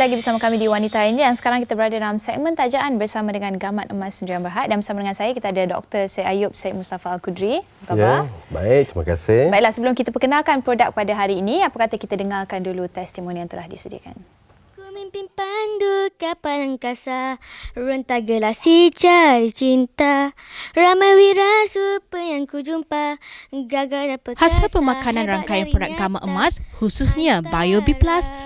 lagi bersama kami di Wanita Ini dan sekarang kita berada dalam segmen tajaan bersama dengan Gamat Emas Sdn Bhd dan bersama dengan saya kita ada Dr. Syed Ayub Syed Mustafa Al-Qudri. Apa khabar? Baik, terima kasih. Baiklah, sebelum kita perkenalkan produk pada hari ini, apa kata kita dengarkan dulu testimoni yang telah disediakan. Mimpi pandu kapal angkasa, rentagelah si cari cinta, ramai wira super yang ku jumpa, gagal dapat hasil pemakanan rangkaian produk Gamat Emas, khususnya Bio B+,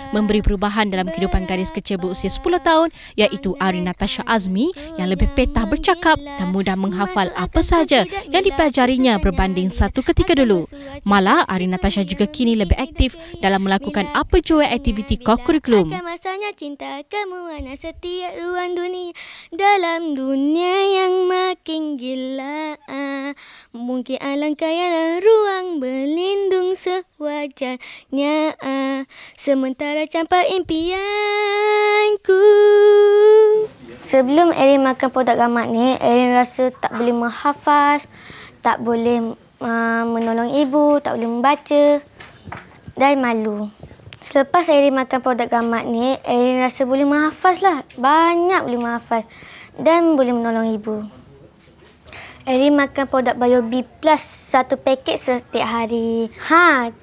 memberi perubahan dalam kehidupan gadis kecil berusia 10 tahun iaitu Ari Natasha Azmi yang lebih petah bercakap dan mudah menghafal apa sahaja yang dipelajarinya berbanding satu ketika dulu. Malah, Ari Natasha juga kini lebih aktif dalam melakukan apa jua aktiviti co-kurikulum. Cinta kamu anak setiap ruang dunia, dalam dunia yang makin gila. Mungkin alangkah ialah ruang berlindung sewajarnya, sementara campak impianku. Sebelum Erin makan produk Gamat ni, Erin rasa tak boleh menghafaz, tak boleh menolong ibu, tak boleh membaca dan malu. Selepas Erin makan produk Gamat ni, Erin rasa boleh menghafaz lah. Banyak boleh menghafaz. Dan boleh menolong ibu. Erin makan produk Bio B+, satu paket setiap hari.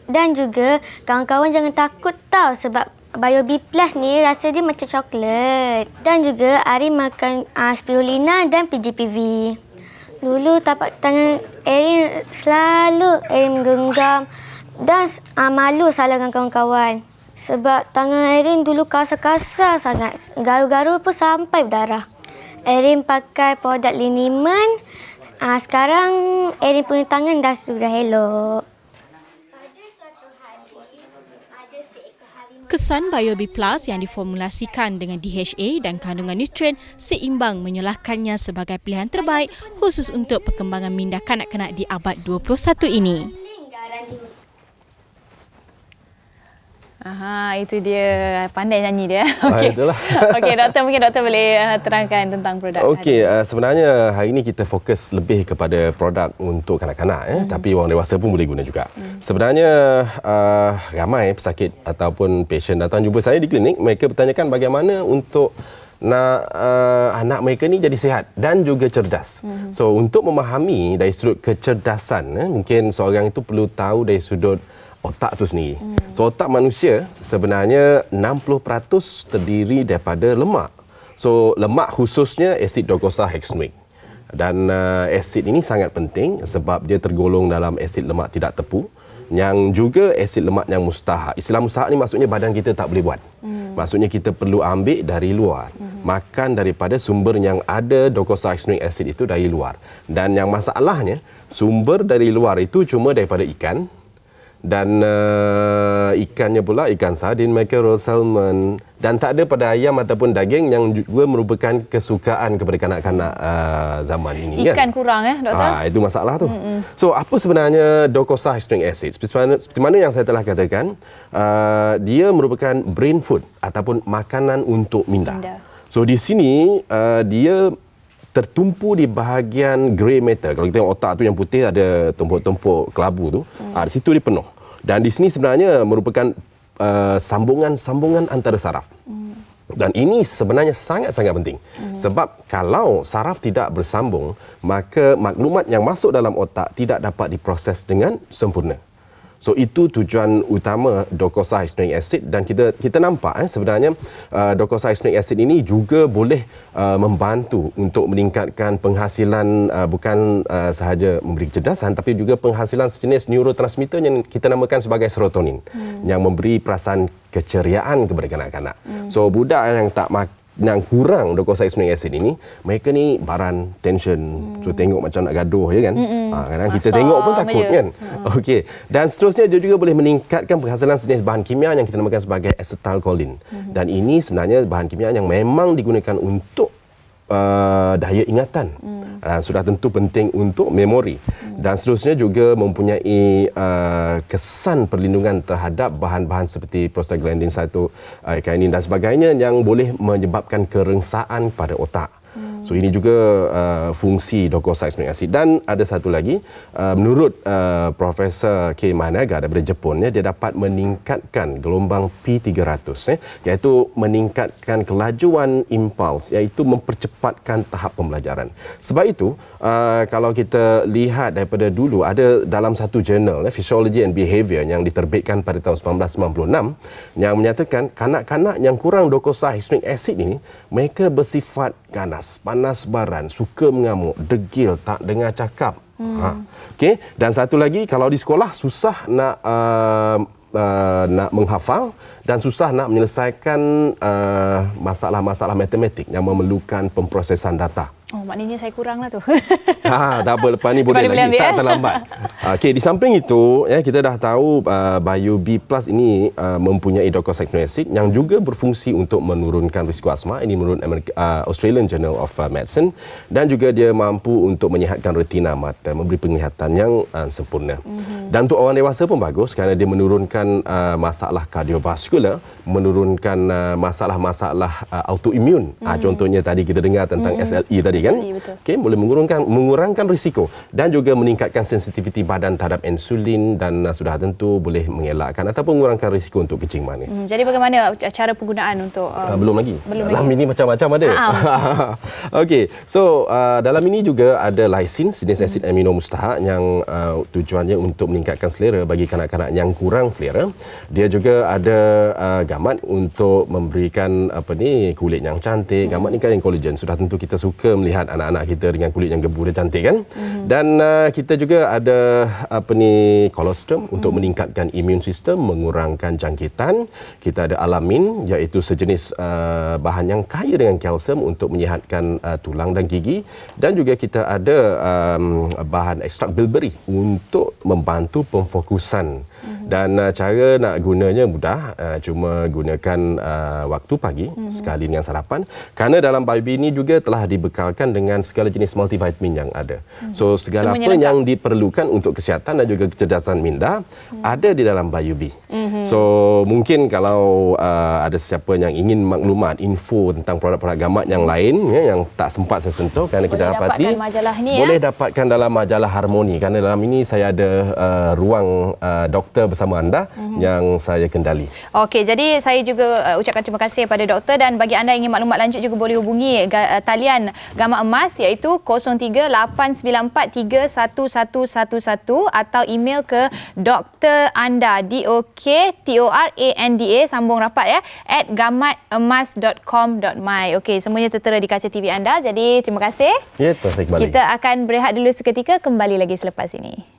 Dan juga kawan-kawan jangan takut tau sebab Bio B+ ni rasa dia macam coklat. Dan juga Erin makan spirulina dan PGPV. Dulu tapak tangan Erin selalu Erin menggenggam. Dan malu salah dengan kawan-kawan. Sebab tangan Erin dulu kasar-kasar sangat. Garu-garu pun sampai berdarah. Erin pakai produk Liniman. Sekarang Erin punya tangan dah sudah elok. Kesan Bio B+ yang diformulasikan dengan DHA dan kandungan nutrien seimbang menyalahkannya sebagai pilihan terbaik khusus untuk perkembangan minda kanak-kanak di abad 21 ini. Itu dia, pandai nyanyi dia. Okey. Okey, doktor, mungkin doktor boleh terangkan tentang produk. Okey, sebenarnya hari ini kita fokus lebih kepada produk untuk kanak-kanak, tapi orang dewasa pun boleh guna juga. Sebenarnya ramai pesakit ataupun pasien datang jumpa saya di klinik, mereka bertanyakan bagaimana untuk nak anak mereka ni jadi sihat dan juga cerdas. So untuk memahami dari sudut kecerdasan, mungkin seorang itu perlu tahu dari sudut otak tu sendiri. So otak manusia sebenarnya 60% terdiri daripada lemak. So lemak khususnya asid docosahexaenoic. Dan asid ini sangat penting sebab dia tergolong dalam asid lemak tidak tepu yang juga asid lemak yang mustahak. Istilah mustahak ni maksudnya badan kita tak boleh buat. Maksudnya kita perlu ambil dari luar. Makan daripada sumber yang ada docosahexaenoic acid itu dari luar. Dan yang masalahnya sumber dari luar itu cuma daripada ikan. Dan ikannya pula ikan sardin, mackerel, salmon dan tak ada pada ayam ataupun daging yang juga merupakan kesukaan kepada kanak-kanak zaman ini. Ikan kan? Kurang doktor? Itu masalah tu. So apa sebenarnya docosahexaenoic acid? Seperti mana yang saya telah katakan, dia merupakan brain food ataupun makanan untuk minda. So di sini dia tertumpu di bahagian grey matter. Kalau kita tengok otak tu yang putih ada tumpuk-tumpuk kelabu tu, di situ dia penuh. Dan di sini sebenarnya merupakan sambungan-sambungan antara saraf. Dan ini sebenarnya sangat-sangat penting. Sebab kalau saraf tidak bersambung, maka maklumat yang masuk dalam otak tidak dapat diproses dengan sempurna. So itu tujuan utama docosahexaenoic acid dan kita nampak sebenarnya docosahexaenoic acid ini juga boleh membantu untuk meningkatkan penghasilan bukan sahaja memberi kecerdasan tapi juga penghasilan sejenis neurotransmitter yang kita namakan sebagai serotonin yang memberi perasaan keceriaan kepada kanak-kanak. So budak yang kurang docosahexaenoic acid ini, mereka ni baran, tension, so tengok macam nak gaduh je kan. Kadang kita tengok pun takut kan. Okey. Dan seterusnya dia juga boleh meningkatkan penghasilan sejenis bahan kimia yang kita namakan sebagai acetylcholine. Dan ini sebenarnya bahan kimia yang memang digunakan untuk daya ingatan. Sudah tentu penting untuk memori. Dan seterusnya juga mempunyai kesan perlindungan terhadap bahan-bahan seperti prostaglandin 1, kainin dan sebagainya yang boleh menyebabkan kerengsaan pada otak. So ini juga fungsi docosahexaenoic acid. Dan ada satu lagi, menurut Profesor K. Mahanaga daripada Jepun, dia dapat meningkatkan gelombang P300, iaitu meningkatkan kelajuan impuls, iaitu mempercepatkan tahap pembelajaran. Sebab itu, kalau kita lihat daripada dulu, ada dalam satu jurnal, Physiology and Behavior, yang diterbitkan pada tahun 1996, yang menyatakan kanak-kanak yang kurang docosahexaenoic acid ini, mereka bersifat ganas, panas baran, suka mengamuk, degil, tak dengar cakap. Okey. Dan satu lagi, kalau di sekolah susah nak menghafal dan susah nak menyelesaikan masalah-masalah matematik yang memerlukan pemprosesan data. Oh, maknanya saya kurang lah tu. Tak apa, lepas ni boleh lagi, ambil, tak terlambat. Okey, di samping itu, kita dah tahu BioB Plus ini mempunyai docosahexaenoic acid yang juga berfungsi untuk menurunkan risiko asma. Ini menurut Australian Journal of Medicine. Dan juga dia mampu untuk menyihatkan retina mata, memberi penglihatan yang sempurna. Dan untuk orang dewasa pun bagus kerana dia menurunkan masalah kardiovaskular, menurunkan masalah-masalah autoimun. Contohnya tadi kita dengar tentang SLE tadi kan. Okey, boleh mengurangkan risiko dan juga meningkatkan sensitiviti badan terhadap insulin dan sudah tentu boleh mengelakkan ataupun mengurangkan risiko untuk kencing manis. Jadi bagaimana cara penggunaan untuk belum lagi. Dalam ini macam-macam ada. Okey, so dalam ini juga ada lysine, jenis asid amino mustahak yang tujuannya untuk meningkatkan selera bagi kanak-kanak yang kurang selera. Dia juga ada gamat untuk memberikan kulit yang cantik. Gamat ni kan yang collagen. Sudah tentu kita suka melihat anak-anak kita dengan kulit yang gebu dan cantik kan. Dan kita juga ada colostrum untuk meningkatkan imun sistem, mengurangkan jangkitan. Kita ada alamin, iaitu sejenis bahan yang kaya dengan kalsium untuk menyihatkan tulang dan gigi. Dan juga kita ada bahan ekstrak bilberry untuk membantu pemfokusan. Dan cara nak gunanya mudah, cuma gunakan waktu pagi sekali dengan sarapan. Kerana dalam BioB ini juga telah dibekalkan dengan segala jenis multivitamin yang ada. So segala apa yang diperlukan untuk kesihatan dan juga kecerdasan minda ada di dalam BioB. So mungkin kalau ada sesiapa yang ingin maklumat, info tentang produk-produk gamat yang lain yang tak sempat saya sentuh kerana kita dapati, boleh dapatkan dalam majalah Harmoni. Kerana dalam ini saya ada ruang doktor bersama anda yang saya kendali. Okey, jadi saya juga ucapkan terima kasih kepada doktor, dan bagi anda yang ingin maklumat lanjut juga boleh hubungi talian Gamat Emas iaitu 03-894-31111 atau email ke Dr. Anda, DOKTORANDA, sambung rapat @gamatemas.com.my. Okey, semuanya tertera di kaca TV anda. Jadi terima kasih. Ya, terima kasih kembali. Kita akan berehat dulu seketika, kembali lagi selepas ini.